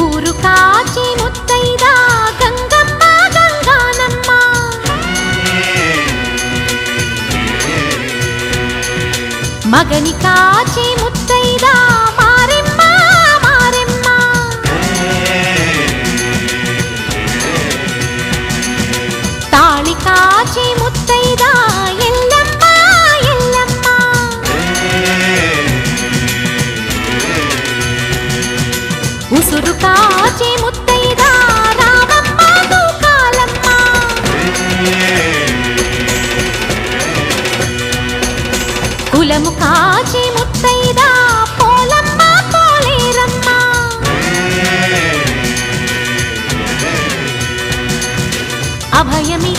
ఊరు కాచి ముత్తైదా గంగమ్మ గంగానమ్మ మగని కాచి ముత్తైదా మారెమ్మ మారెమ్మ తాళి కాచి ముత్తైదా ఎల్లమ్మ ఎల్లమ్మ ఉసురు కాచి ముత్తైదా రామమ్మ దూకాలమ్మ కులము కాచి ముత్తైదా పోలమ్మ పోలేరమ్మ అభయమి